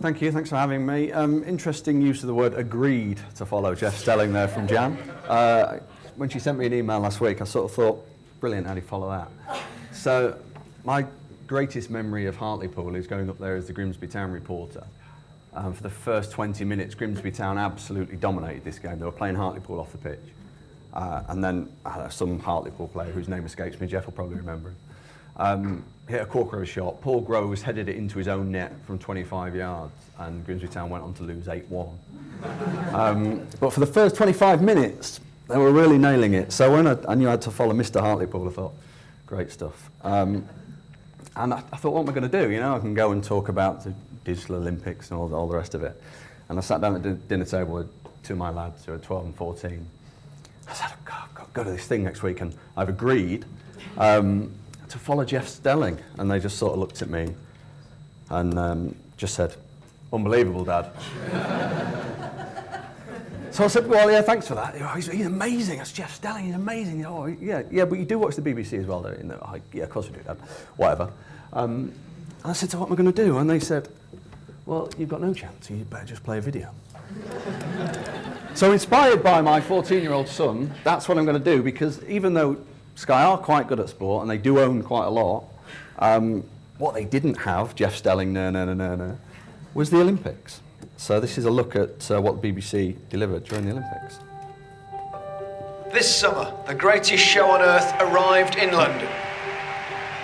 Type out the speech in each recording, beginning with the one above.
Thank you, thanks for having me. Interesting use of the word agreed to follow Jeff Stelling there from Jan. When she sent me an email last week, I sort of thought, brilliant, how do you follow that? So my greatest memory of Hartlepool is going up there as the Grimsby Town reporter. For the first 20 minutes, Grimsby Town absolutely dominated this game. They were playing Hartlepool off the pitch. And then some Hartlepool player whose name escapes me, Jeff will probably remember him, hit a corker of a shot. Paul Groves headed it into his own net from 25 yards, and Grimsby Town went on to lose 8-1. But for the first 25 minutes, they were really nailing it. So when I knew I had to follow Mr. Hartlepool, I thought, great stuff. And I thought, what am I going to do? You know, I can go and talk about the Digital Olympics and all the rest of it. And I sat down at the dinner table with two of my lads who are 12 and 14. I said, I've got to go to this thing next week, and I've agreed to follow Jeff Stelling. And they just sort of looked at me and just said, unbelievable, Dad. So I said, well, yeah, thanks for that. He's amazing. That's Jeff Stelling. He's amazing. Oh, yeah, but you do watch the BBC as well, don't you? No, yeah, of course we do, Dad. Whatever. And I said, so what am I going to do? And they said, well, you've got no chance. You better just play a video. So inspired by my 14-year-old son, that's what I'm going to do, because even though Sky are quite good at sport and they do own quite a lot, what they didn't have, Jeff Stelling, was the Olympics. So this is a look at what the BBC delivered during the Olympics. This summer, the greatest show on earth arrived in London.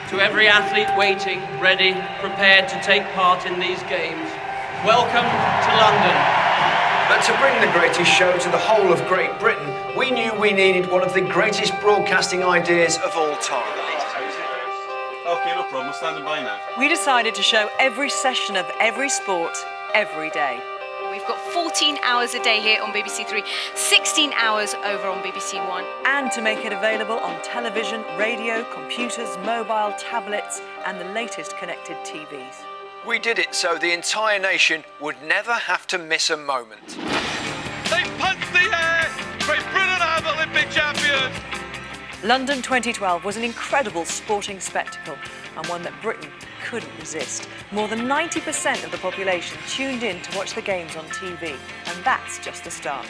To every athlete waiting, ready, prepared to take part in these games, welcome to London. But to bring the greatest show to the whole of Great Britain, we knew we needed one of the greatest broadcasting ideas of all time. Okay, no problem, we're standing by now. We decided to show every session of every sport, every day. We've got 14 hours a day here on BBC Three, 16 hours over on BBC One. And to make it available on television, radio, computers, mobile, tablets, and the latest connected TVs. We did it so the entire nation would never have to miss a moment. They punched the air! Great Britain are Olympic champions! London 2012 was an incredible sporting spectacle, and one that Britain couldn't resist. More than 90% of the population tuned in to watch the games on TV, and that's just the start.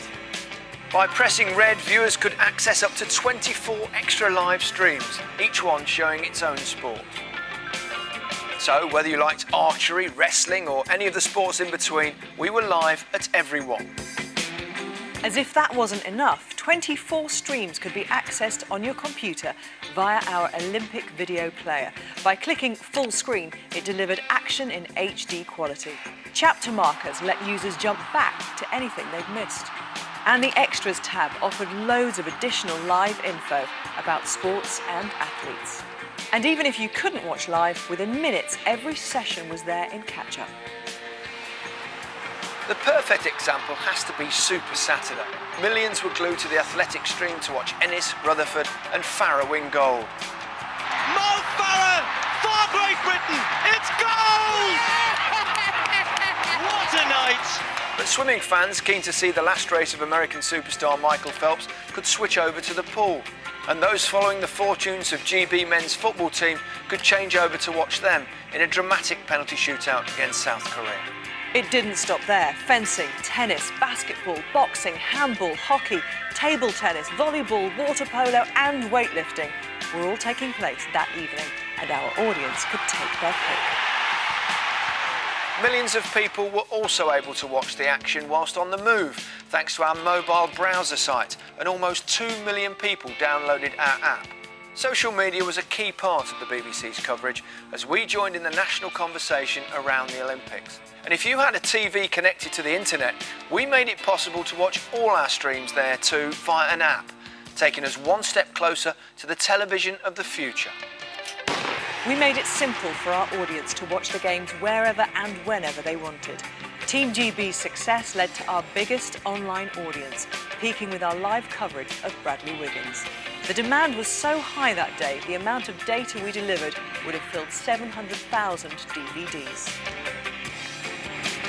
By pressing red, viewers could access up to 24 extra live streams, each one showing its own sport. So, whether you liked archery, wrestling, or any of the sports in between, we were live at every one. As if that wasn't enough, 24 streams could be accessed on your computer via our Olympic video player. By clicking full screen, it delivered action in HD quality. Chapter markers let users jump back to anything they'd missed. And the Extras tab offered loads of additional live info about sports and athletes. And even if you couldn't watch live, within minutes, every session was there in catch-up. The perfect example has to be Super Saturday. Millions were glued to the athletic stream to watch Ennis, Rutherford and Farah win gold. Mo Farah for Great Britain! It's gold! What a night! But swimming fans keen to see the last race of American superstar Michael Phelps could switch over to the pool. And those following the fortunes of GB men's football team could change over to watch them in a dramatic penalty shootout against South Korea. It didn't stop there. Fencing, tennis, basketball, boxing, handball, hockey, table tennis, volleyball, water polo and weightlifting were all taking place that evening, and our audience could take their pick. Millions of people were also able to watch the action whilst on the move, thanks to our mobile browser site, and almost 2 million people downloaded our app. Social media was a key part of the BBC's coverage as we joined in the national conversation around the Olympics. And if you had a TV connected to the internet, we made it possible to watch all our streams there too via an app, taking us one step closer to the television of the future. We made it simple for our audience to watch the games wherever and whenever they wanted. Team GB's success led to our biggest online audience, peaking with our live coverage of Bradley Wiggins. The demand was so high that day, the amount of data we delivered would have filled 700,000 DVDs.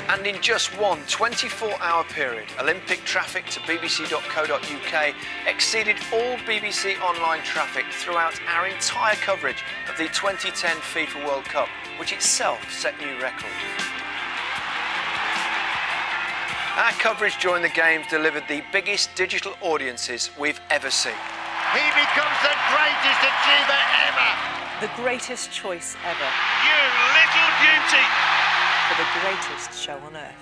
And in just one 24-hour period, Olympic traffic to bbc.co.uk exceeded all BBC online traffic throughout our entire coverage of the 2010 FIFA World Cup, which itself set new records. Our coverage during the games delivered the biggest digital audiences we've ever seen. He becomes the greatest achiever ever. The greatest choice ever You little beauty. for the greatest show on earth.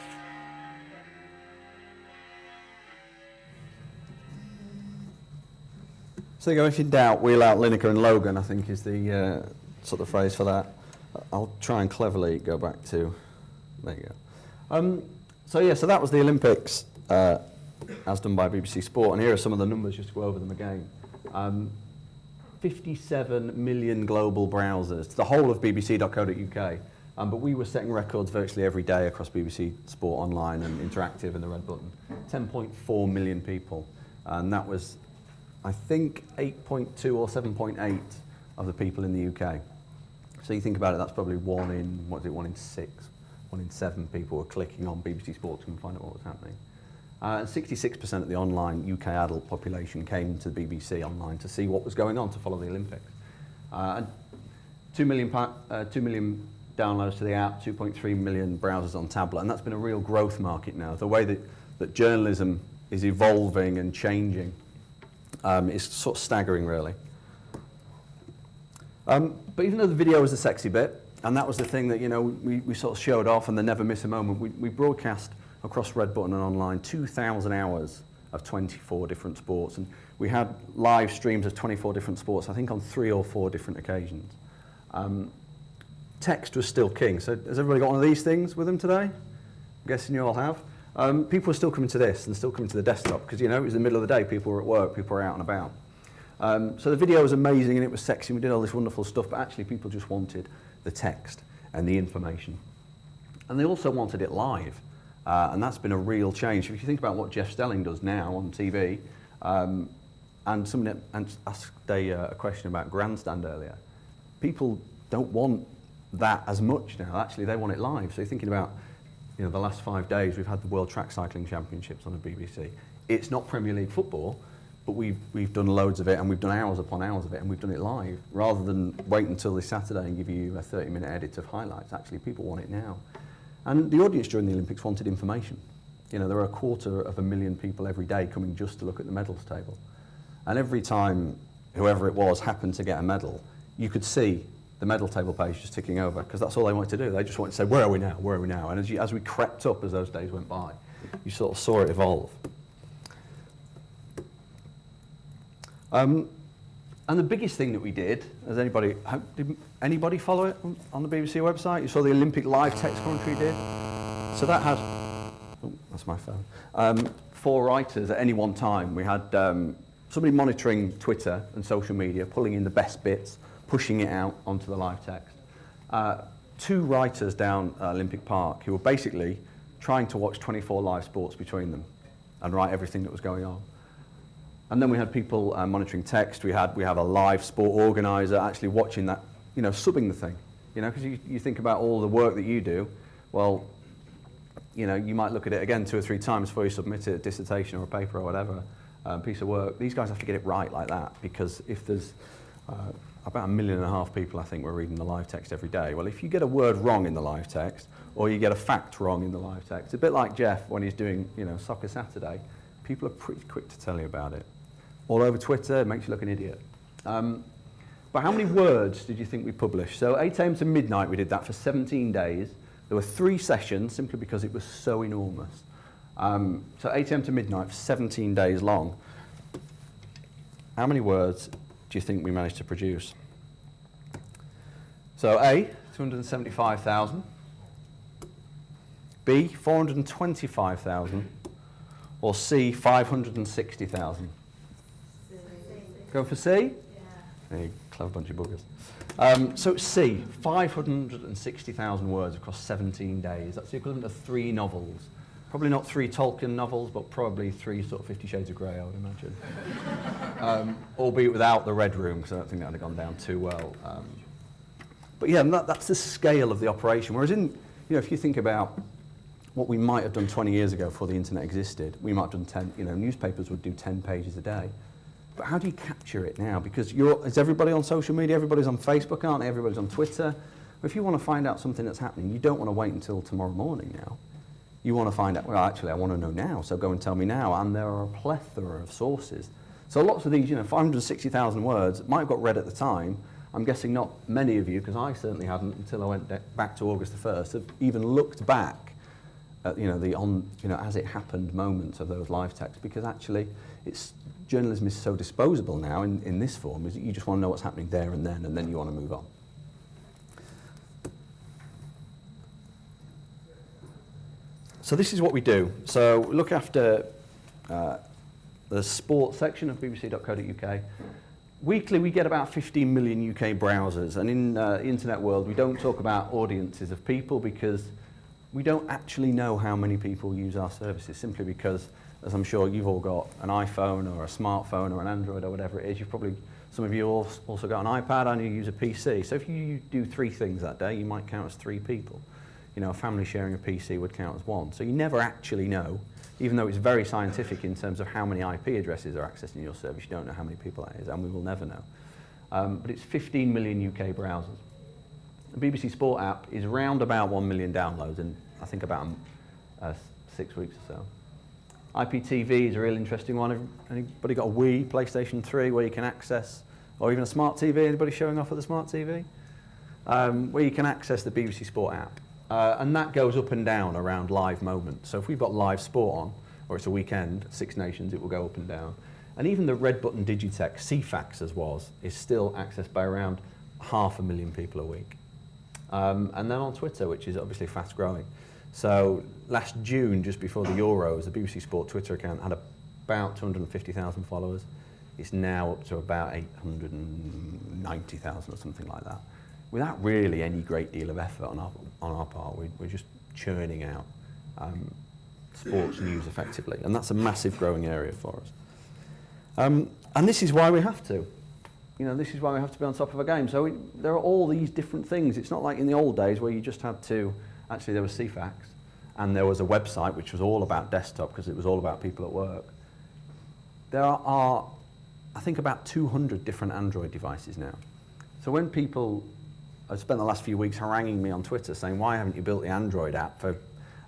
So you go, if in doubt, wheel out Lineker and Logan, I think is the sort of phrase for that. I'll try and cleverly go back to, there you go. So that was the Olympics, as done by BBC Sport, and here are some of the numbers just to go over them again. 57 million global browsers, the whole of bbc.co.uk, but we were setting records virtually every day across BBC Sport Online and Interactive and the Red Button. 10.4 million people, and that was, I think, 8.2 or 7.8 of the people in the UK. So you think about it, that's probably 1 in 6, 1 in 7 people were clicking on BBC Sport to find out what was happening. And 66% of the online UK adult population came to the BBC online to see what was going on, to follow the Olympics. And 2 million downloads to the app, 2.3 million browsers on tablet, and that's been a real growth market now. The way that journalism is evolving and changing is sort of staggering, really. But even though the video was the sexy bit, and that was the thing that, you know, we sort of showed off and they never miss a moment, we broadcast across Red Button and online 2,000 hours of 24 different sports, and we had live streams of 24 different sports, I think on 3 or 4 different occasions. Text was still king, so has everybody got one of these things with them today? I'm guessing you all have. People were still coming to this and still coming to the desktop because, you know, it was the middle of the day, people were at work, people were out and about. So the video was amazing and it was sexy, we did all this wonderful stuff, but actually people just wanted the text and the information. And they also wanted it live, and that's been a real change. If you think about what Jeff Stelling does now on TV, and someone asked a question about grandstand earlier, people don't want that as much now. Actually, they want it live. So you're thinking about, you know, the last 5 days, we've had the World Track Cycling Championships on the BBC. It's not Premier League football, but we've done loads of it, and we've done hours upon hours of it, and we've done it live, rather than wait until this Saturday and give you a 30-minute edit of highlights. Actually, people want it now. And the audience during the Olympics wanted information. You know, there are 250,000 people every day coming just to look at the medals table. And every time whoever it was happened to get a medal, you could see the medal table page just ticking over, because that's all they wanted to do. They just wanted to say, where are we now, where are we now? And as we crept up as those days went by, you sort of saw it evolve. And the biggest thing that we did, did anybody follow it on the BBC website? You saw the Olympic live text commentary did? So that had, oh, that's my phone, 4 writers at any one time. We had somebody monitoring Twitter and social media, pulling in the best bits, pushing it out onto the live text. 2 writers down Olympic Park who were basically trying to watch 24 live sports between them and write everything that was going on. And then we had people monitoring text. We have a live sport organizer actually watching that, you know, subbing the thing. You know, because you think about all the work that you do, well, you know, you might look at it again 2 or 3 times before you submit it, a dissertation or a paper or whatever, piece of work. These guys have to get it right like that, because if there's about 1.5 million people, I think, were reading the live text every day. Well, if you get a word wrong in the live text, or you get a fact wrong in the live text, a bit like Jeff when he's doing, you know, Soccer Saturday, people are pretty quick to tell you about it. All over Twitter, it makes you look an idiot. But how many words did you think we published? So 8 a.m. to midnight, we did that for 17 days. There were 3 sessions, simply because it was so enormous. So 8 a.m. to midnight for 17 days long. How many words do you think we managed to produce? So A, 275,000. B, 425,000. Or C, 560,000. Go for C? Yeah. You clever bunch of buggers. So C, 560,000 words across 17 days. That's the equivalent of 3 novels. Probably not 3 Tolkien novels, but probably 3 sort of 50 Shades of Grey, I would imagine. Albeit without the Red Room, because I don't think that would have gone down too well. But yeah, that's the scale of the operation. Whereas in, you know, if you think about what we might have done 20 years ago before the internet existed, we might have done 10, you know, newspapers would do 10 pages a day. But how do you capture it now? Because is everybody on social media? Everybody's on Facebook, aren't they? Everybody's on Twitter. If you want to find out something that's happening, you don't want to wait until tomorrow morning now. You want to find out, well, actually, I want to know now, so go and tell me now. And there are a plethora of sources. So lots of these, 560,000 words might have got read at the time. I'm guessing not many of you, because I certainly hadn't until I went back to August the 1st, have even looked back at, as it happened moments of those live texts, because actually journalism is so disposable now in this form, is that you just want to know what's happening there and then you want to move on. So this is what we do. So we look after the sports section of bbc.co.uk. Weekly we get about 15 million UK browsers, and in the internet world we don't talk about audiences of people because we don't actually know how many people use our services, simply because, as I'm sure you've all got an iPhone or a smartphone or an Android or whatever it is, some of you also got an iPad and you use a PC. So if you do 3 things that day, you might count as 3 people. A family sharing a PC would count as 1. So you never actually know, even though it's very scientific in terms of how many IP addresses are accessing your service, you don't know how many people that is, and we will never know. But it's 15 million UK browsers. The BBC Sport app is round about 1 million downloads in, I think, about 6 weeks or so. IPTV is a real interesting one. Anybody got a Wii, PlayStation 3, where you can access, or even a smart TV? Anybody showing off at the smart TV? Where you can access the BBC Sport app. And that goes up and down around live moments. So if we've got live sport on, or it's a weekend, 6 Nations, it will go up and down. And even the red button Digitech, CFAX as is still accessed by around 500,000 people a week. And then on Twitter, which is obviously fast growing. So last June, just before the Euros, the BBC Sport Twitter account had about 250,000 followers. It's now up to about 890,000 or something like that. Without really any great deal of effort on our part, we're just churning out sports news effectively, and that's a massive growing area for us. And this is why we have to. This is why we have to be on top of a game. So there are all these different things. It's not like in the old days where you just had to, actually there was CFAX, and there was a website which was all about desktop because it was all about people at work. There are, I think, about 200 different Android devices now. So when people I've spent the last few weeks haranguing me on Twitter saying, why haven't you built the Android app for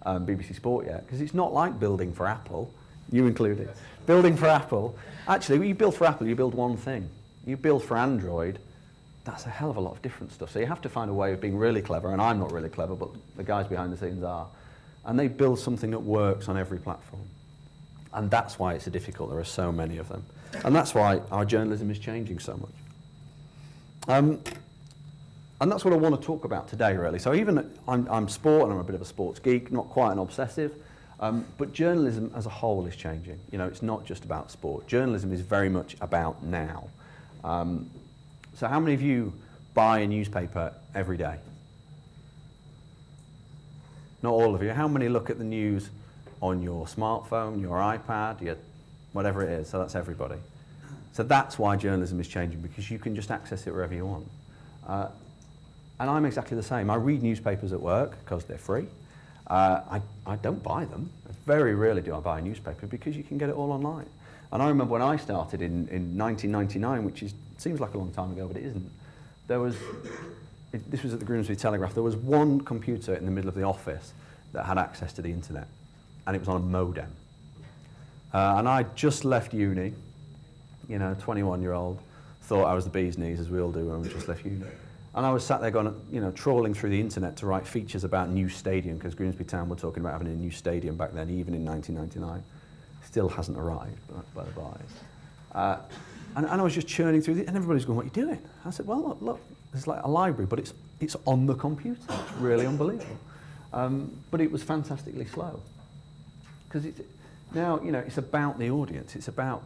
BBC Sport yet? Because it's not like building for Apple, you included. Building for Apple, actually, when you build for Apple, you build one thing. You build for Android, that's a hell of a lot of different stuff. So you have to find a way of being really clever, and I'm not really clever, but the guys behind the scenes are. And they build something that works on every platform. And that's why it's difficult. There are so many of them. And that's why our journalism is changing so much. And that's what I want to talk about today, really. So even I'm sport, and I'm a bit of a sports geek, not quite an obsessive, but journalism as a whole is changing. It's not just about sport. Journalism is very much about now. So how many of you buy a newspaper every day? Not all of you. How many look at the news on your smartphone, your iPad, your whatever it is? So that's everybody. So that's why journalism is changing, because you can just access it wherever you want. And I'm exactly the same. I read newspapers at work because they're free. I don't buy them. Very rarely do I buy a newspaper because you can get it all online. And I remember when I started in 1999, which seems like a long time ago, but it isn't. This was at the Grimsby Telegraph. There was one computer in the middle of the office that had access to the internet, and it was on a modem. And I just left uni, 21-year-old, thought I was the bee's knees, as we all do when we just left uni. And I was sat there going, trawling through the internet to write features about new stadium, because Grimsby Town were talking about having a new stadium back then, even in 1999. Still hasn't arrived, by the by. And I was just churning through and everybody's going, what are you doing? I said, well, look, it's like a library, but it's on the computer. It's really unbelievable. But it was fantastically slow. Because now, it's about the audience. It's about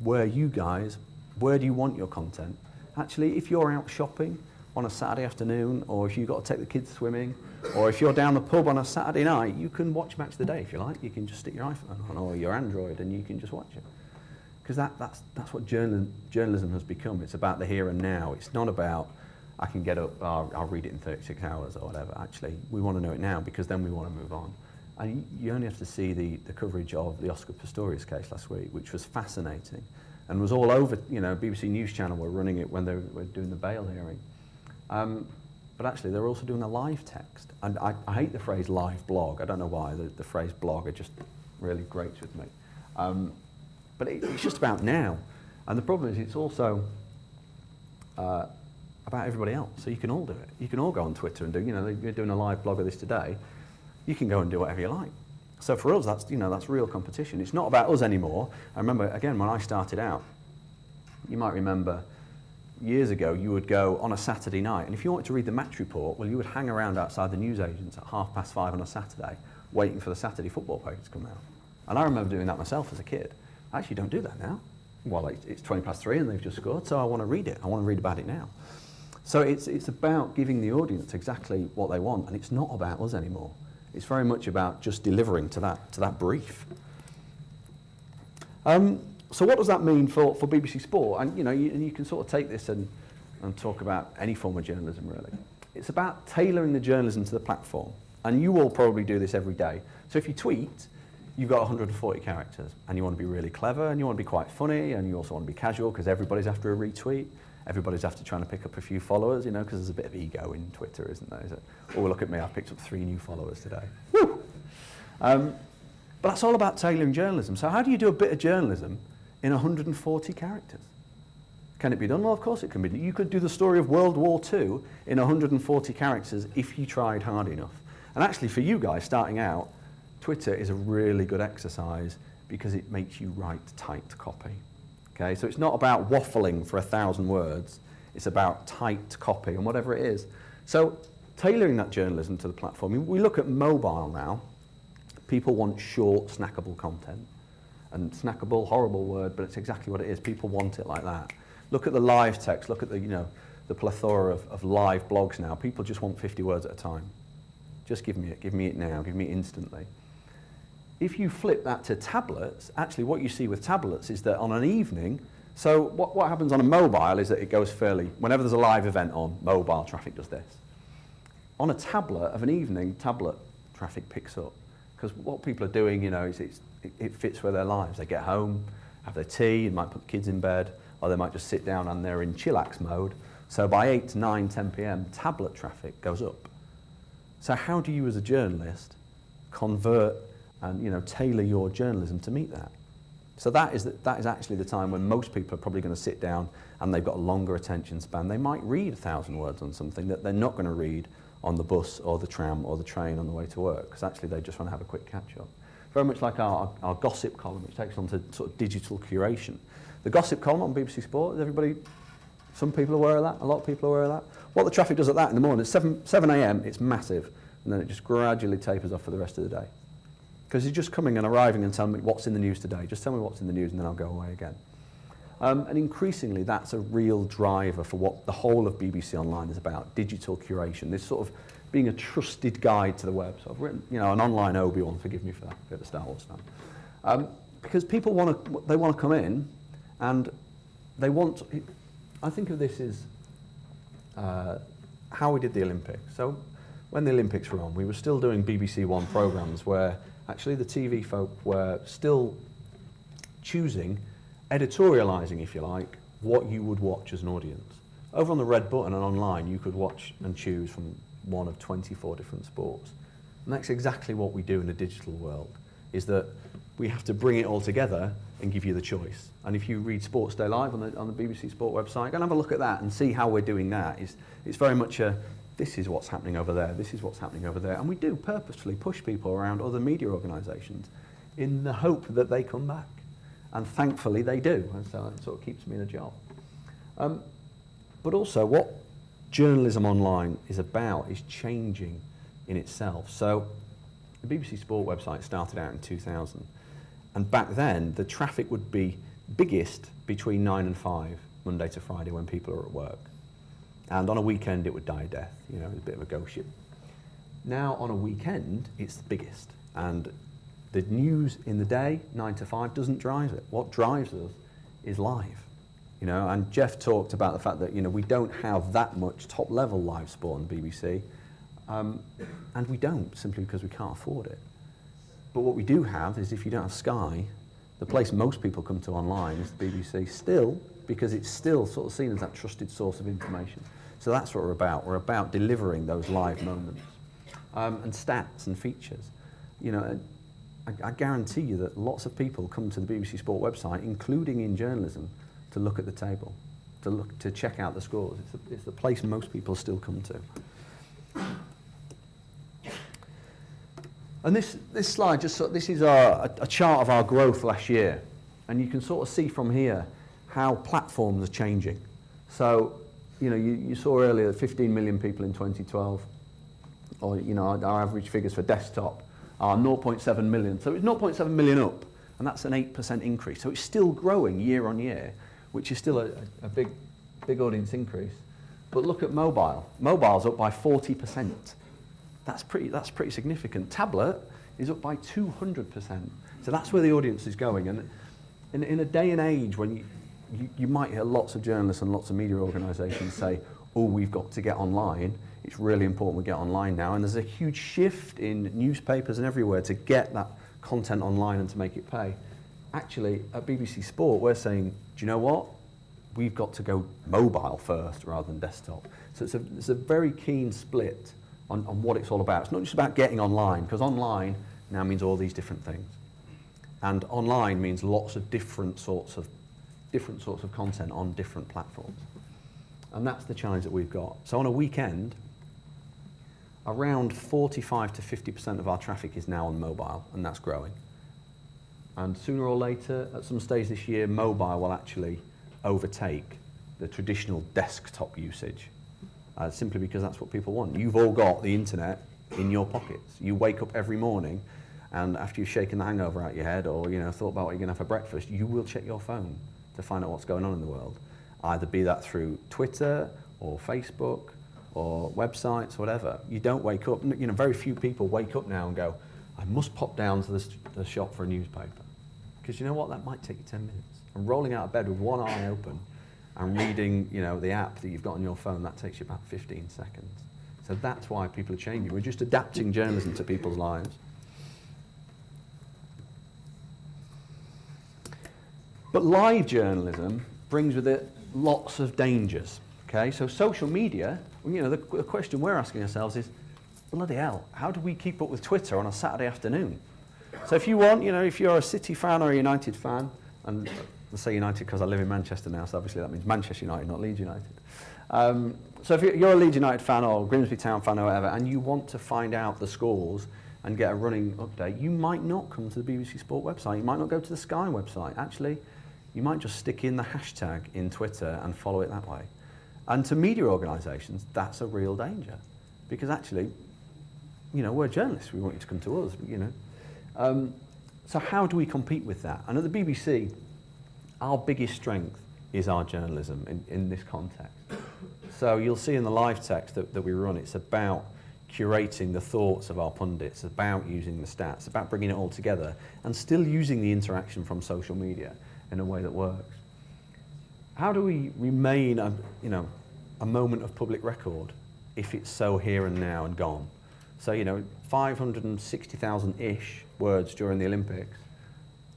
where do you want your content? Actually, if you're out shopping on a Saturday afternoon, or if you've got to take the kids swimming, or if you're down the pub on a Saturday night, you can watch Match of the Day if you like. You can just stick your iPhone on or your Android and you can just watch it. Because that's what journalism has become. It's about the here and now. It's not about, I can get up, I'll read it in 36 hours or whatever. Actually, we want to know it now because then we want to move on. And you only have to see the coverage of the Oscar Pistorius case last week, which was fascinating and was all over, BBC News Channel were running it when they were doing the bail hearing. but actually they're also doing a live text. And I hate the phrase live blog. I don't know why. The phrase blog, it just really grates with me. But it's just about now. And the problem is it's also about everybody else. So you can all do it. You can all go on Twitter and do, you're doing a live blog of this today. You can go and do whatever you like. So for us, that's real competition. It's not about us anymore. I remember, again, when I started out, you might remember years ago, you would go on a Saturday night, and if you wanted to read the match report, well, you would hang around outside the newsagents at 5:30 on a Saturday, waiting for the Saturday football paper to come out. And I remember doing that myself as a kid. I actually don't do that now. Well, it's 3:20 and they've just scored, so I want to read it. I want to read about it now. So it's about giving the audience exactly what they want, and it's not about us anymore. It's very much about just delivering to that brief. So what does that mean for BBC Sport? And you can sort of take this and talk about any form of journalism, really. It's about tailoring the journalism to the platform. And you all probably do this every day. So if you tweet, you've got 140 characters, and you want to be really clever, and you want to be quite funny, and you also want to be casual, because everybody's after a retweet. Everybody's after trying to pick up a few followers, because there's a bit of ego in Twitter, isn't there? Oh, look at me, I've picked up 3 new followers today. Woo! But that's all about tailoring journalism. So how do you do a bit of journalism in 140 characters? Can it be done? Well, of course it can be done. You could do the story of World War II in 140 characters if you tried hard enough. And actually, for you guys starting out, Twitter is a really good exercise because it makes you write tight copy. Okay, so it's not about waffling for 1,000 words, it's about tight copy and whatever it is. So tailoring that journalism to the platform, we look at mobile now, people want short, snackable content. And snackable, horrible word, but it's exactly what it is. People want it like that. Look at the live text, look at the plethora of live blogs now. People just want 50 words at a time. Just give me it now, give me it instantly. If you flip that to tablets, actually what you see with tablets is that on an evening, so what happens on a mobile is that it goes fairly, whenever there's a live event on, mobile traffic does this. On a tablet of an evening, tablet traffic picks up. Because what people are doing, is it fits with their lives. They get home, have their tea, they might put the kids in bed, or they might just sit down and they're in chillax mode. So by 8 to 9, 10 p.m, tablet traffic goes up. So how do you as a journalist convert and tailor your journalism to meet that? So that is actually the time when most people are probably going to sit down and they've got a longer attention span. They might read 1,000 words on something that they're not going to read on the bus or the tram or the train on the way to work, because actually they just want to have a quick catch-up. Very much like our gossip column, which takes on to sort of digital curation. The gossip column on BBC Sport, is everybody, some people are aware of that, a lot of people are aware of that. What the traffic does at that in the morning, it's 7 a.m, it's massive, and then it just gradually tapers off for the rest of the day. Because you're just coming and arriving and telling me what's in the news today. Just tell me what's in the news and then I'll go away again. And increasingly, that's a real driver for what the whole of BBC Online is about, digital curation, this sort of being a trusted guide to the web. So I've written, an online Obi-Wan, forgive me for that, a bit of a Star Wars fan. Because people want to come in and they want, I think of this as how we did the Olympics. So when the Olympics were on, we were still doing BBC One programmes where actually the TV folk were still choosing, editorialising, if you like, what you would watch as an audience. Over on the red button and online, you could watch and choose from one of 24 different sports. And that's exactly what we do in the digital world, is that we have to bring it all together and give you the choice. And if you read Sports Day Live on the BBC Sport website, go and have a look at that and see how we're doing that. It's very much this is what's happening over there, this is what's happening over there. And we do purposefully push people around other media organisations in the hope that they come back. And thankfully they do, and so it sort of keeps me in a job. But also what journalism online is about is changing in itself. So the BBC Sport website started out in 2000, and back then the traffic would be biggest between 9 and 5, Monday to Friday, when people are at work. And on a weekend it would die a death, it was a bit of a ghost ship. Now on a weekend it's the biggest, and the news in the day, 9 to 5, doesn't drive it. What drives us is live. And Jeff talked about the fact that we don't have that much top-level live sport on the BBC, and we don't, simply because we can't afford it. But what we do have is, if you don't have Sky, the place most people come to online is the BBC, still, because it's still sort of seen as that trusted source of information. So that's what we're about. We're about delivering those live moments and stats and features. You know, I guarantee you that lots of people come to the BBC Sport website, including in journalism, to look at the table, to check out the scores. It's the place most people still come to. And this slide this is a chart of our growth last year, and you can sort of see from here how platforms are changing. So, you know, you saw earlier 15 million people in 2012, or you know, our average figures for desktop are 0.7 million. So it's 0.7 million up, and that's an 8% increase. So it's still growing year on year, which is still a big audience increase. But look at mobile. Mobile's up by 40%. That's pretty significant. Tablet is up by 200%. So that's where the audience is going. And in a day and age when you might hear lots of journalists and lots of media organisations say, oh, we've got to get online. It's really important we get online now. And there's a huge shift in newspapers and everywhere to get that content online and to make it pay. Actually, at BBC Sport, we're saying, do you know what? We've got to go mobile first rather than desktop. So it's a very keen split on what it's all about. It's not just about getting online, because online now means all these different things. And online means lots of different sorts of content on different platforms. And that's the challenge that we've got. So on a weekend, around 45 to 50% of our traffic is now on mobile, and that's growing. And sooner or later, at some stage this year, mobile will actually overtake the traditional desktop usage, simply because that's what people want. You've all got the internet in your pockets. You wake up every morning, and after you've shaken the hangover out your head, or you know, thought about what you're going to have for breakfast, you will check your phone to find out what's going on in the world. Either be that through Twitter or Facebook or websites, whatever. You don't wake up, you know, very few people wake up now and go, I must pop down to the shop for a newspaper. Because you know what, that might take you 10 minutes. And rolling out of bed with one eye open and reading, you know, the app that you've got on your phone, that takes you about 15 seconds. So that's why people are changing. We're just adapting journalism to people's lives. But live journalism brings with it lots of dangers. Okay, so social media, you know, the question we're asking ourselves is, bloody hell, how do we keep up with Twitter on a Saturday afternoon? So if you want, you know, if you're a City fan or a United fan, and let's say United because I live in Manchester now, so obviously that means Manchester United, not Leeds United. So if you're a Leeds United fan or Grimsby Town fan or whatever, and you want to find out the scores and get a running update, you might not come to the BBC Sport website. You might not go to the Sky website. Actually, you might just stick in the hashtag in Twitter and follow it that way. And to media organisations, that's a real danger, because actually, you know, we're journalists. We want you to come to us, you know. So how do we compete with that? And at the BBC, our biggest strength is our journalism in this context. So you'll see in the live text that we run, it's about curating the thoughts of our pundits, about using the stats, about bringing it all together, and still using the interaction from social media in a way that works. How do we remain a moment of public record if it's so here and now and gone? So, you know, 560,000-ish words during the Olympics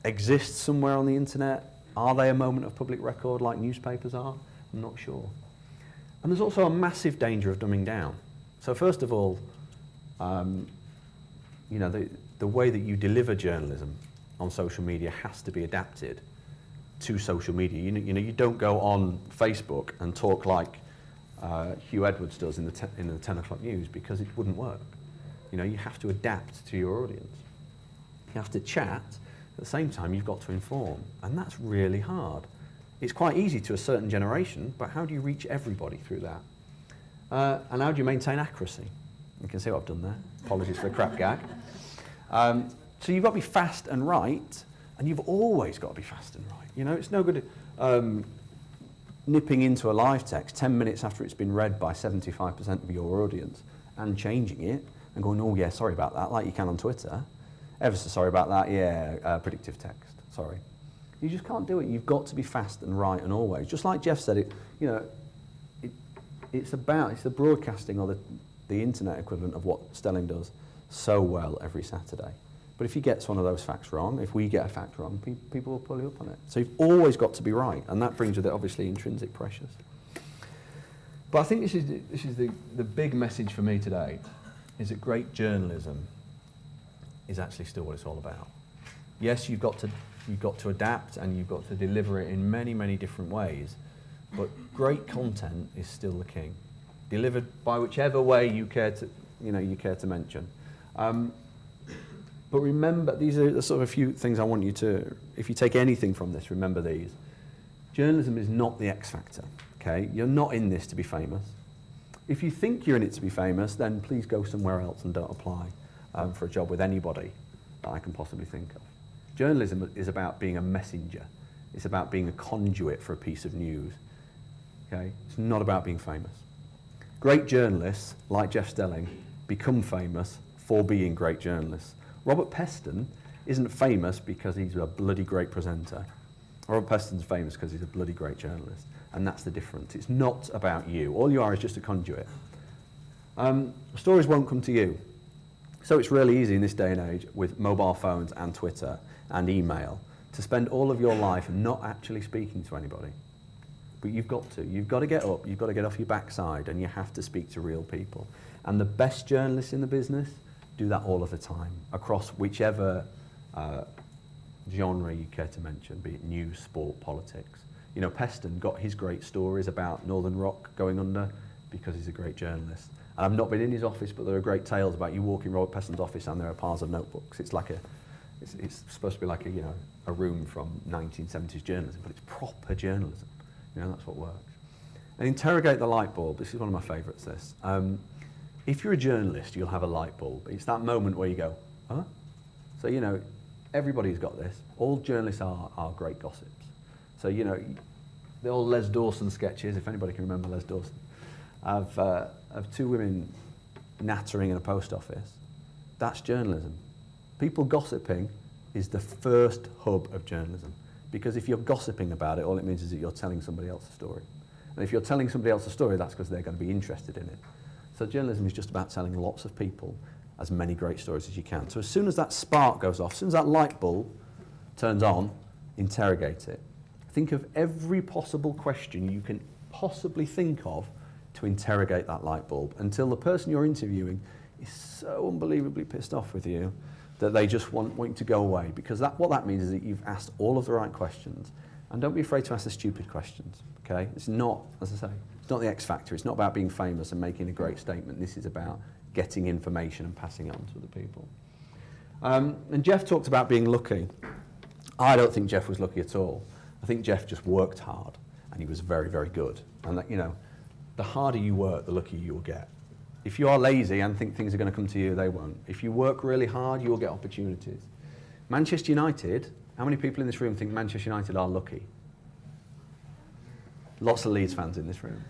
exist somewhere on the internet. Are they a moment of public record like newspapers are? I'm not sure. And there's also a massive danger of dumbing down. So first of all, you know, the way that you deliver journalism on social media has to be adapted to social media. You know, you don't go on Facebook and talk like Hugh Edwards does in the 10 o'clock news, because it wouldn't work. You know, you have to adapt to your audience. You have to chat. At the same time, you've got to inform, and that's really hard. It's quite easy to a certain generation, but how do you reach everybody through that? And how do you maintain accuracy? You can see what I've done there. Apologies for the crap gag. So you've got to be fast and right, and you've always got to be fast and right. You know, it's no good nipping into a live text 10 minutes after it's been read by 75% of your audience and changing it and going, oh yeah, sorry about that, like you can on Twitter. Ever so sorry about that, yeah, predictive text, sorry. You just can't do it. You've got to be fast and right and always. Just like Jeff said, it's the broadcasting or the internet equivalent of what Stelling does so well every Saturday. But if he gets one of those facts wrong, if we get a fact wrong, people will pull you up on it. So you've always got to be right, and that brings with it obviously intrinsic pressures. But I think this is the big message for me today, is that great journalism is actually still what it's all about. Yes, you've got to adapt and you've got to deliver it in many, many different ways, but great content is still the king, delivered by whichever way you care to mention. But remember, these are sort of a few things I want you to, if you take anything from this, remember these. Journalism is not the X factor, okay? You're not in this to be famous. If you think you're in it to be famous, then please go somewhere else and don't apply for a job with anybody that I can possibly think of. Journalism is about being a messenger. It's about being a conduit for a piece of news, okay? It's not about being famous. Great journalists, like Jeff Stelling, become famous for being great journalists. Robert Peston isn't famous because he's a bloody great presenter. Robert Peston's famous because he's a bloody great journalist, and that's the difference. It's not about you. All you are is just a conduit. Stories won't come to you. So it's really easy in this day and age with mobile phones and Twitter and email to spend all of your life not actually speaking to anybody. But you've got to. You've got to get up, you've got to get off your backside, and you have to speak to real people. And the best journalists in the business do that all of the time, across whichever genre you care to mention, be it news, sport, politics. You know, Peston got his great stories about Northern Rock going under because he's a great journalist. And I've not been in his office, but there are great tales about you walk in Robert Peston's office and there are piles of notebooks. It's like it's supposed to be like a room from 1970s journalism, but it's proper journalism. You know, that's what works. And interrogate the light bulb. This is one of my favourites, this. If you're a journalist, you'll have a light bulb. It's that moment where you go, huh? So, you know, everybody's got this. All journalists are great gossips. So, you know, the old Les Dawson sketches, if anybody can remember Les Dawson, of two women nattering in a post office. That's journalism. People gossiping is the first hub of journalism. Because if you're gossiping about it, all it means is that you're telling somebody else a story. And if you're telling somebody else a story, that's because they're going to be interested in it. So journalism is just about telling lots of people as many great stories as you can. So as soon as that spark goes off, as soon as that light bulb turns on, interrogate it. Think of every possible question you can possibly think of to interrogate that light bulb until the person you're interviewing is so unbelievably pissed off with you that they just want you to go away. Because what that means is that you've asked all of the right questions. And don't be afraid to ask the stupid questions, okay? It's not, as I say, it's not the X factor. It's not about being famous and making a great statement. This is about getting information and passing it on to other people. And Jeff talked about being lucky. I don't think Jeff was lucky at all. I think Jeff just worked hard, and he was very, very good. And that, you know, the harder you work, the luckier you'll get. If you are lazy and think things are going to come to you, they won't. If you work really hard, you'll get opportunities. Manchester United, how many people in this room think Manchester United are lucky? Lots of Leeds fans in this room.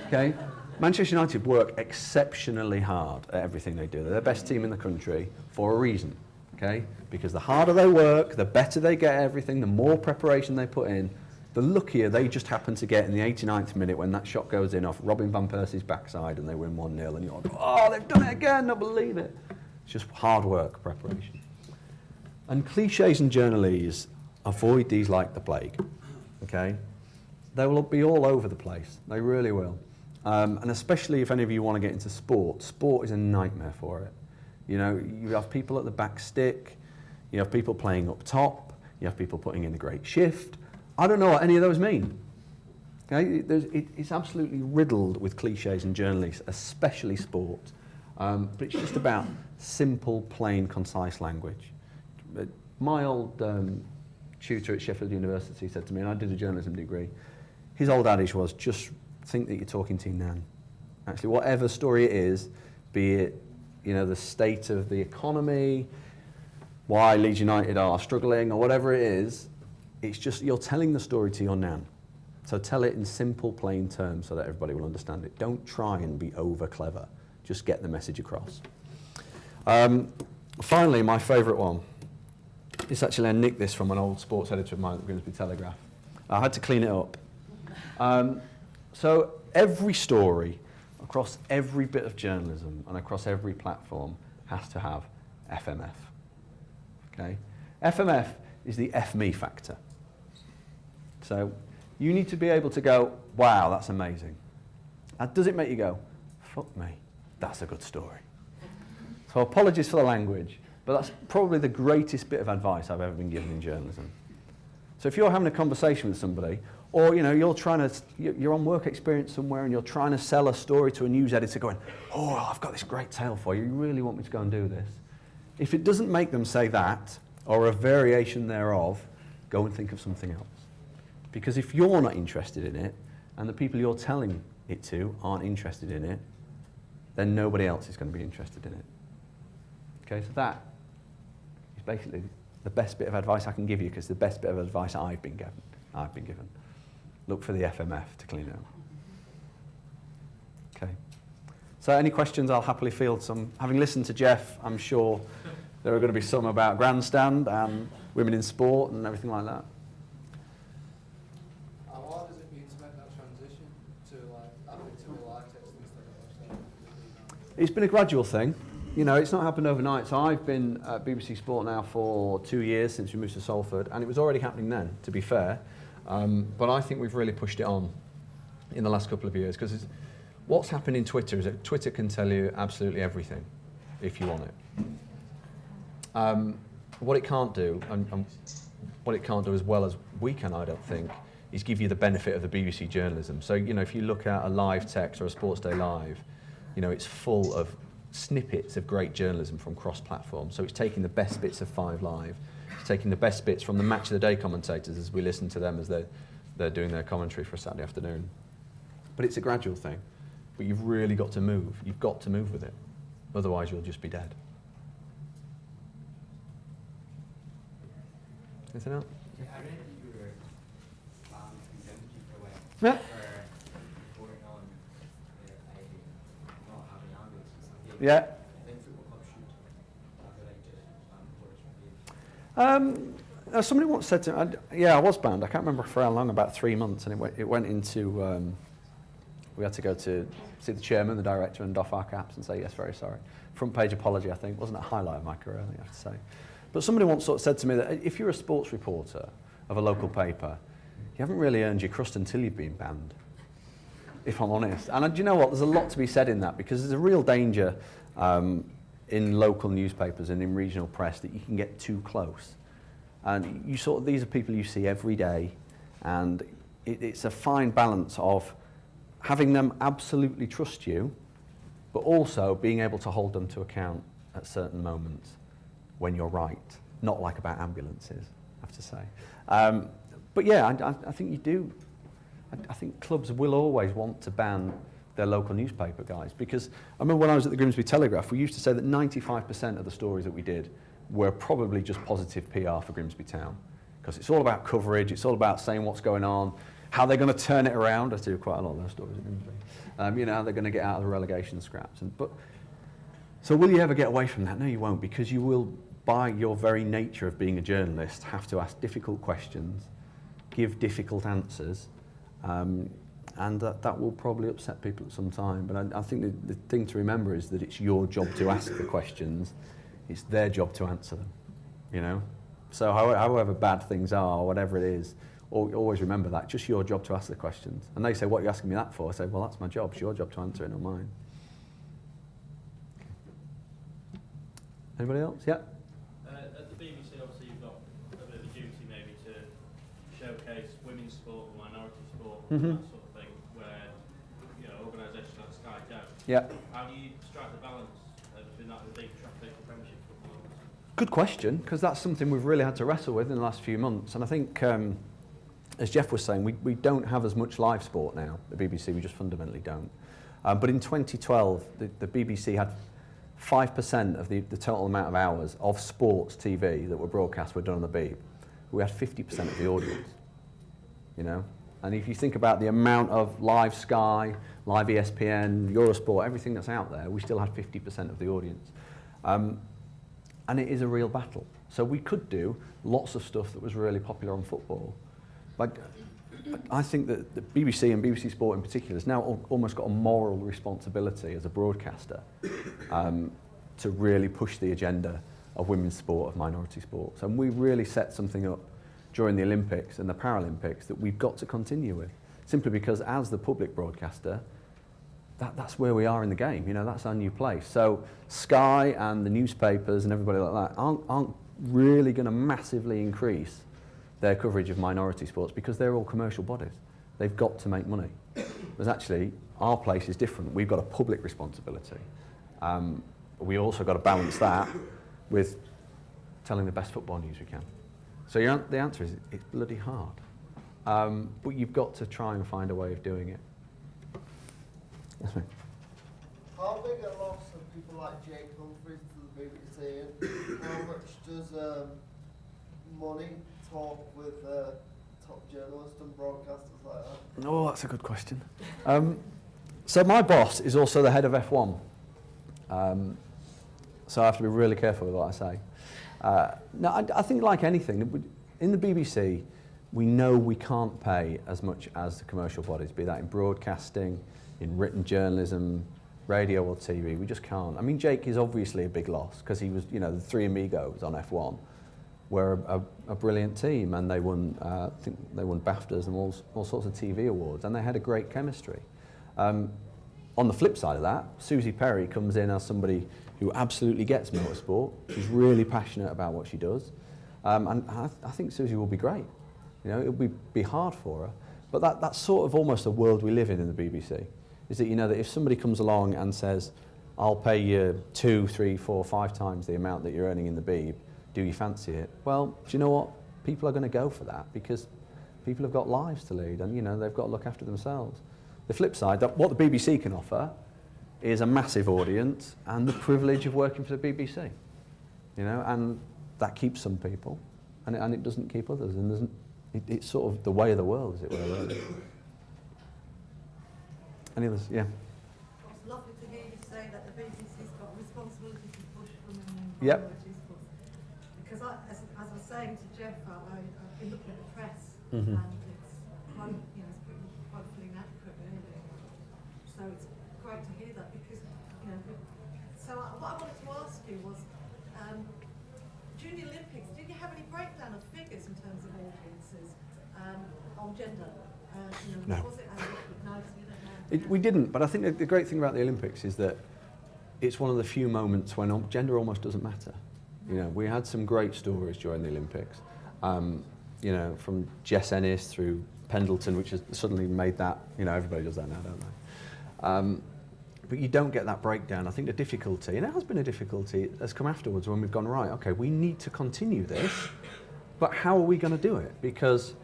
Okay? Manchester United work exceptionally hard at everything they do. They're the best team in the country for a reason. Okay? Because the harder they work, the better they get at everything, the more preparation they put in, the luckier they just happen to get in the 89th minute when that shot goes in off Robin van Persie's backside and they win 1-0 and you're like, oh, they've done it again, I believe it. It's just hard work, preparation. And cliches and journalese, avoid these like the plague, okay? They will be all over the place, they really will. And especially if any of you want to get into sport, sport is a nightmare for it. You know, you have people at the back stick, you have people playing up top, you have people putting in a great shift. I don't know what any of those mean. Okay? It's absolutely riddled with cliches and journalists, especially sport. But it's just about simple, plain, concise language. My old tutor at Sheffield University said to me, and I did a journalism degree, his old adage was, just think that you're talking to your nan. Actually, whatever story it is, be it, you know, the state of the economy, why Leeds United are struggling, or whatever it is, it's just you're telling the story to your nan. So tell it in simple, plain terms so that everybody will understand it. Don't try and be over clever. Just get the message across. Finally, my favourite one. It's actually, I nicked this from an old sports editor of mine at the Grimsby Telegraph. I had to clean it up. So every story across every bit of journalism and across every platform has to have FMF. Okay? FMF is the F me factor. So you need to be able to go, wow, that's amazing. Does it make you go, fuck me, that's a good story? So apologies for the language, but that's probably the greatest bit of advice I've ever been given in journalism. So if you're having a conversation with somebody, or you're on work experience somewhere and you're trying to sell a story to a news editor going, oh, I've got this great tale for you, you really want me to go and do this? If it doesn't make them say that, or a variation thereof, go and think of something else. Because if you're not interested in it, and the people you're telling it to aren't interested in it, then nobody else is going to be interested in it. Okay, so that is basically the best bit of advice I can give you, because the best bit of advice I've been given. Look for the FMF to clean it up. Okay. So any questions, I'll happily field some. Having listened to Jeff, I'm sure there are going to be some about grandstand and women in sport and everything like that. What does it mean to make that transition to live text instead of It's been a gradual thing. You know, it's not happened overnight. So I've been at BBC Sport now for 2 years since we moved to Salford, and it was already happening then, to be fair. But I think we've really pushed it on in the last couple of years, because what's happened in Twitter is that Twitter can tell you absolutely everything if you want it. What it can't do, and what it can't do as well as we can, I don't think, is give you the benefit of the BBC journalism. So, you know, if you look at a live text or a Sports Day Live, you know, it's full of snippets of great journalism from cross-platform. So it's taking the best bits of 5 Live, it's taking the best bits from the Match of the Day commentators as we listen to them as they're doing their commentary for a Saturday afternoon. But it's a gradual thing. But you've really got to move. You've got to move with it. Otherwise, you'll just be dead. Anything else? I read that you were exempted for a while Yeah. for reporting on not having ambulances. Yeah. I think football clubs should have the right to reporters from being. Somebody once said to me, I was banned. I can't remember for how long, about 3 months, and it went into, we had to go to see the chairman, the director, and doff our caps and say, yes, very sorry. Front page apology, I think. Wasn't a highlight of my career, I think I have to say. But somebody once sort of said to me that if you're a sports reporter of a local paper, you haven't really earned your crust until you've been banned, if I'm honest. And do you know what? There's a lot to be said in that, because there's a real danger in local newspapers and in regional press that you can get too close. And these are people you see every day, and it's a fine balance of having them absolutely trust you, but also being able to hold them to account at certain moments when you're right. Not like about ambulances, I have to say. But yeah, I think you do. I think clubs will always want to ban their local newspaper guys, because I remember when I was at the Grimsby Telegraph, we used to say that 95% of the stories that we did were probably just positive PR for Grimsby Town, because it's all about coverage, it's all about saying what's going on, how they're going to turn it around. I do quite a lot of those stories at Grimsby. You know, how they're going to get out of the relegation scraps. So will you ever get away from that? No, you won't, because you will, by your very nature of being a journalist, have to ask difficult questions, give difficult answers, and that will probably upset people at some time. But I think the thing to remember is that it's your job to ask the questions, it's their job to answer them, you know? So however bad things are, whatever it is, always remember that, just your job to ask the questions. And they say, what are you asking me that for? I say, well, that's my job, it's your job to answer it, not mine. Anybody else? Yeah? At the BBC, obviously, you've got a bit of a duty maybe to showcase women's sport or minority sport, that sort of thing, where, you know, organisations like Sky don't. Yeah. How do you strike the balance between that and the big traffic Premiership football? Good question, because that's something we've really had to wrestle with in the last few months. And I think, as Jeff was saying, we don't have as much live sport now, the BBC, we just fundamentally don't. But in 2012, the BBC had 5% of the total amount of hours of sports TV that were broadcast were done on the Beeb. We had 50% of the audience, you know? And if you think about the amount of live Sky, live ESPN, Eurosport, everything that's out there, we still had 50% of the audience. And it is a real battle. So we could do lots of stuff that was really popular on football. Like, I think that the BBC and BBC Sport in particular has now almost got a moral responsibility as a broadcaster to really push the agenda of women's sport, of minority sports. And we really set something up during the Olympics and the Paralympics that we've got to continue with. Simply because as the public broadcaster, that's where we are in the game. You know, that's our new place. So Sky and the newspapers and everybody like that aren't really going to massively increase their coverage of minority sports because they're all commercial bodies. They've got to make money. Whereas actually, our place is different. We've got a public responsibility. We also got to balance that with telling the best football news we can. So the answer is it's bloody hard. But you've got to try and find a way of doing it. Yes, mate. How big a loss of people like Jake Humphries to the BBC, and how much does money talk with top journalists and broadcasters like that? Oh, that's a good question. So my boss is also the head of F1. So I have to be really careful with what I say. No, I think like anything, in the BBC, we know we can't pay as much as the commercial bodies, be that in broadcasting, in written journalism, radio or TV. We just can't. I mean, Jake is obviously a big loss because he was, you know, the Three Amigos on F1 were a brilliant team, and they won, I think they won BAFTAs and all sorts of TV awards, and they had a great chemistry. On the flip side of that, Susie Perry comes in as somebody who absolutely gets motorsport. She's really passionate about what she does, and I think Susie will be great. You know, it'll be hard for her, but that's sort of almost a world we live in the BBC. Is that you know that if somebody comes along and says, "I'll pay you 2, 3, 4, 5 times the amount that you're earning in the Beeb, do you fancy it?" Well, do you know what? People are going to go for that because people have got lives to lead, and you know they've got to look after themselves. The flip side, that what the BBC can offer is a massive audience and the privilege of working for the BBC. You know, and that keeps some people, and it doesn't keep others, and it's sort of the way of the world, as it were. Really. Any others? Yeah. It's lovely to hear you say that the BBC's got a responsibility to push women in minorities. Because as I was saying to Jeff, I've been looking at the press, and it's quite, you know, it's quite inaccurate, really. So it's great to hear that because, you know. So what I wanted to ask you was, during the Olympics, did you have any breakdown of figures in terms of audiences on gender? You know, No. Was it? No, you don't know. We didn't, but I think the great thing about the Olympics is that it's one of the few moments when gender almost doesn't matter. You know, we had some great stories during the Olympics. You know, from Jess Ennis through Pendleton, which has suddenly made that. You know, everybody does that now, don't they? But you don't get that breakdown. I think the difficulty, and it has been a difficulty, has come afterwards when we've gone, right, okay, we need to continue this, but how are we going to do it? Because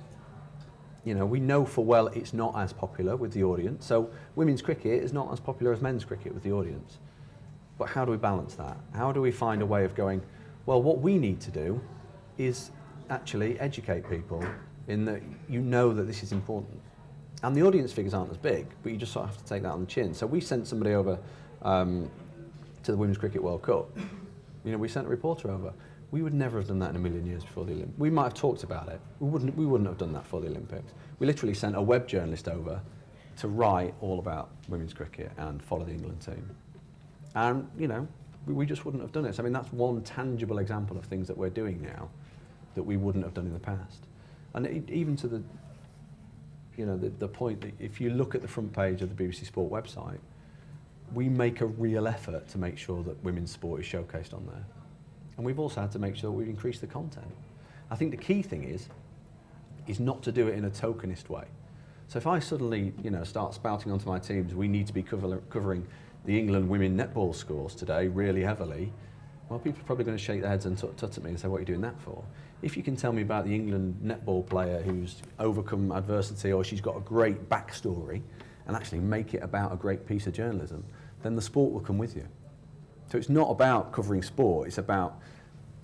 you know, we know for well it's not as popular with the audience. So women's cricket is not as popular as men's cricket with the audience. But how do we balance that? How do we find a way of going, well, what we need to do is actually educate people in that you know that this is important. And the audience figures aren't as big, but you just sort of have to take that on the chin. So we sent somebody over to the Women's Cricket World Cup. You know, we sent a reporter over. We would never have done that in a million years before the Olympics. We might have talked about it. We wouldn't have done that for the Olympics. We literally sent a web journalist over to write all about women's cricket and follow the England team. And, you know, we just wouldn't have done it. So, I mean, that's one tangible example of things that we're doing now that we wouldn't have done in the past. And even to the point that if you look at the front page of the BBC Sport website, we make a real effort to make sure that women's sport is showcased on there. And we've also had to make sure that we've increased the content. I think the key thing is not to do it in a tokenist way. So if I suddenly, you know, start spouting onto my teams, we need to be covering the England women netball scores today really heavily, well, people are probably going to shake their heads and tut at me and say, what are you doing that for? If you can tell me about the England netball player who's overcome adversity or she's got a great backstory and actually make it about a great piece of journalism, then the sport will come with you. So it's not about covering sport, it's about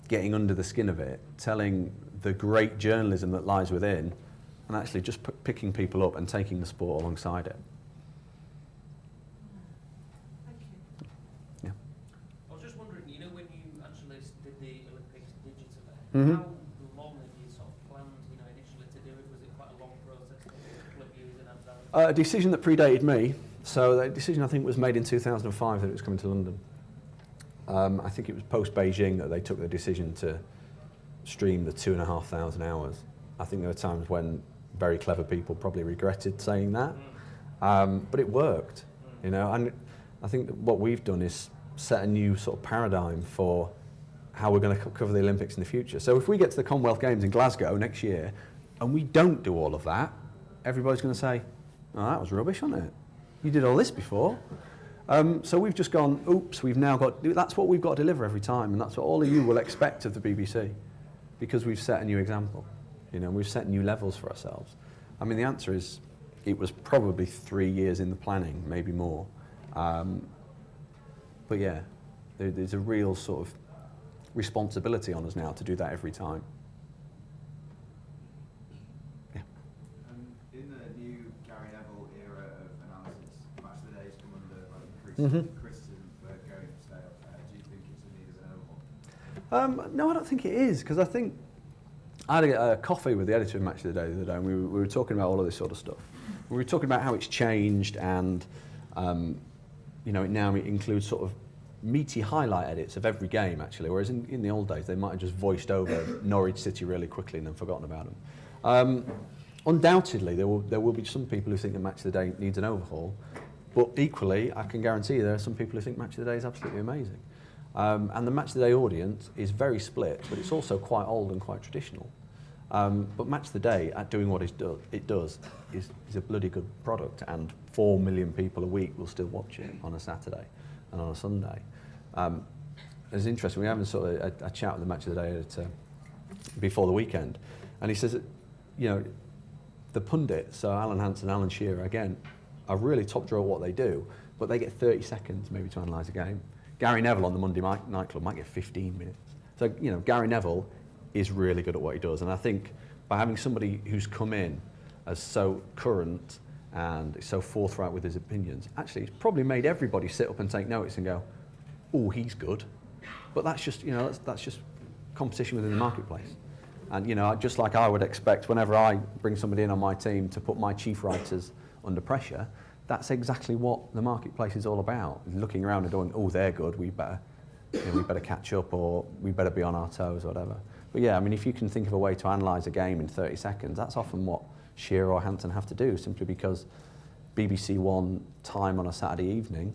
getting under the skin of it, telling the great journalism that lies within, and actually just picking people up and taking the sport alongside it. Thank you. Yeah. I was just wondering, you know, when you actually did the Olympics digitally, Mm-hmm. how long had you sort of planned, you know, initially to do it? Was it quite a long process, a couple of years in advance? A decision that predated me. So the decision I think was made in 2005 that it was coming to London. I think it was post-Beijing that they took the decision to stream the 2,500 hours. I think there were times when very clever people probably regretted saying that, but it worked. you know. And I think that what we've done is set a new sort of paradigm for how we're going to cover the Olympics in the future. So if we get to the Commonwealth Games in Glasgow next year and we don't do all of that, everybody's going to say, oh, that was rubbish, wasn't it? You did all this before. So we've just gone, oops, we've now got, that's what we've got to deliver every time, and that's what all of you will expect of the BBC, because we've set a new example, you know, we've set new levels for ourselves. I mean, the answer is, it was probably 3 years in the planning, maybe more. But yeah, there's a real sort of responsibility on us now to do that every time. Yeah. In the new Gary Neville era of analysis, Match of the Day's come under increasing criticism for going stale. Do you think it's in need of an overhaul? No, I don't think it is, because I think I had a coffee with the editor of Match of the Day the other day, and we were talking about all of this sort of stuff. We were talking about how it's changed, and you know, it now includes sort of meaty highlight edits of every game, actually, whereas in the old days they might have just voiced over Norwich City really quickly and then forgotten about them. Undoubtedly, there will be some people who think that Match of the Day needs an overhaul, but equally, I can guarantee you there are some people who think Match of the Day is absolutely amazing. And the Match of the Day audience is very split, but it's also quite old and quite traditional. But Match of the Day, at doing what it does, is a bloody good product, and 4 million people a week will still watch it on a Saturday and on a Sunday. It's interesting, we were having sort of a chat with the Match of the Day editor before the weekend, and he says that, you know, the pundits, so Alan Hansen, Alan Shearer, again, are really top drawer at what they do, but they get 30 seconds maybe to analyse a game. Gary Neville on the Monday Night Club might get 15 minutes. So, you know, Gary Neville is really good at what he does, and I think by having somebody who's come in as so current and so forthright with his opinions, actually it's probably made everybody sit up and take notice and go, oh, he's good. But that's just, you know, that's just competition within the marketplace. And, you know, just like I would expect whenever I bring somebody in on my team to put my chief writers under pressure, that's exactly what the marketplace is all about. Looking around and going, oh, they're good, we better catch up, or we better be on our toes, or whatever. But yeah, I mean, if you can think of a way to analyse a game in 30 seconds, that's often what Shearer or Hampton have to do, simply because BBC One time on a Saturday evening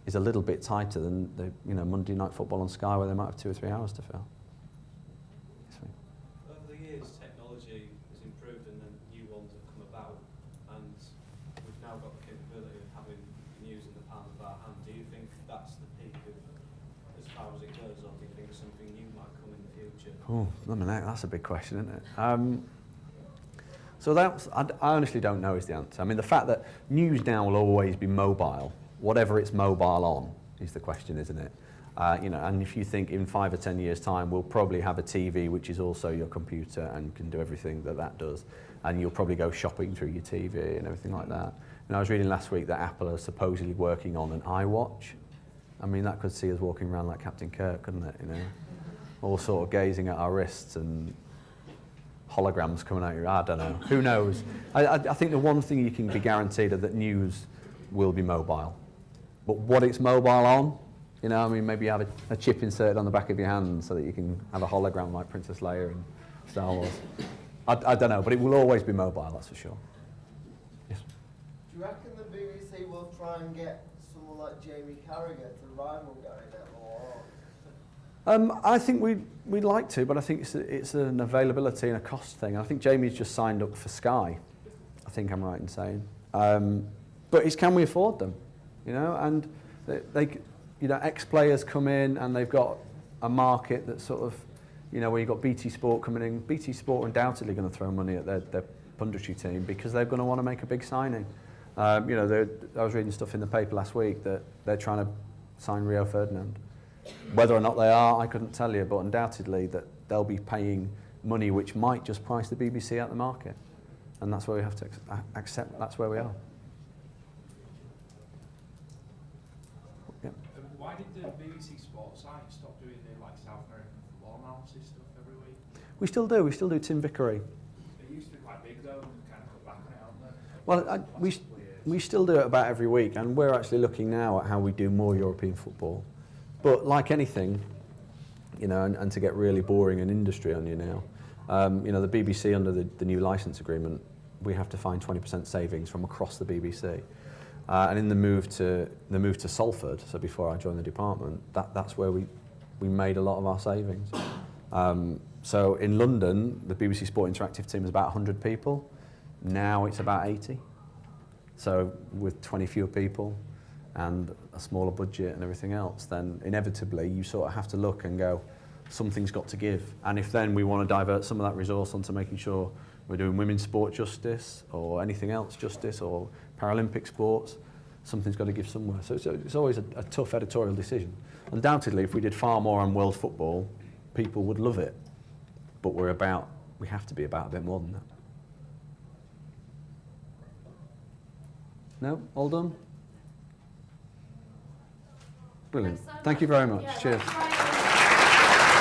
is a little bit tighter than the, you know, Monday Night Football on Sky, where they might have 2 or 3 hours to fill. Over the years, technology has improved and then new ones have come about, and we've now got the capability of having news in the palm of our hand. Do you think that's the peak of as far as it goes, or do you think something new might come in the future? Oh, that's a big question, isn't it? So I honestly don't know is the answer. I mean, the fact that news now will always be mobile, whatever it's mobile on, is the question, isn't it? You know, and if you think in 5 or 10 years' time, we'll probably have a TV which is also your computer and can do everything that does, and you'll probably go shopping through your TV and everything like that. And I was reading last week that Apple are supposedly working on an Iwatch. I mean, that could see us walking around like Captain Kirk, couldn't it? You know, all sort of gazing at our wrists and holograms coming out your, I don't know, who knows? I think the one thing you can be guaranteed is that news will be mobile. But what it's mobile on, you know, I mean, maybe you have a chip inserted on the back of your hand so that you can have a hologram like Princess Leia in Star Wars. I don't know, but it will always be mobile, that's for sure. Yes. Do you reckon the BBC will try and get someone like Jamie Carragher to rival Gary Neville? I think we'd like to, but I think it's an availability and a cost thing. I think Jamie's just signed up for Sky, I think I'm right in saying. But it's, can we afford them? You know, and they you know, ex-players come in and they've got a market that's sort of, you know, where you've got BT Sport coming in. BT Sport are undoubtedly going to throw money at their punditry team because they're going to want to make a big signing. You know, I was reading stuff in the paper last week that they're trying to sign Rio Ferdinand. Whether or not they are, I couldn't tell you, but undoubtedly that they'll be paying money which might just price the BBC out the market. And that's where we have to accept that's where we are. Yeah. Why did the BBC Sports site stop doing the like South American football analysis stuff every week? We still do Tim Vickery. It used to be quite big though, and kind of cut back on it, haven't they? Well, we still do it about every week, and we're actually looking now at how we do more European football. But like anything, you know, and to get really boring an industry on you now, you know, the BBC under the new licence agreement, we have to find 20% savings from across the BBC. And in the move to Salford, so before I joined the department, that's where we made a lot of our savings. So in London, the BBC Sport Interactive team is about 100 people. Now it's about 80. So with 20 fewer people and a smaller budget and everything else, then inevitably you sort of have to look and go, something's got to give. And if then we want to divert some of that resource onto making sure we're doing women's sport justice or anything else justice or Paralympic sports, something's got to give somewhere. So it's always a tough editorial decision. Undoubtedly, if we did far more on world football, people would love it. But we have to be about a bit more than that. No? All done? Brilliant. Thank you very much. Cheers.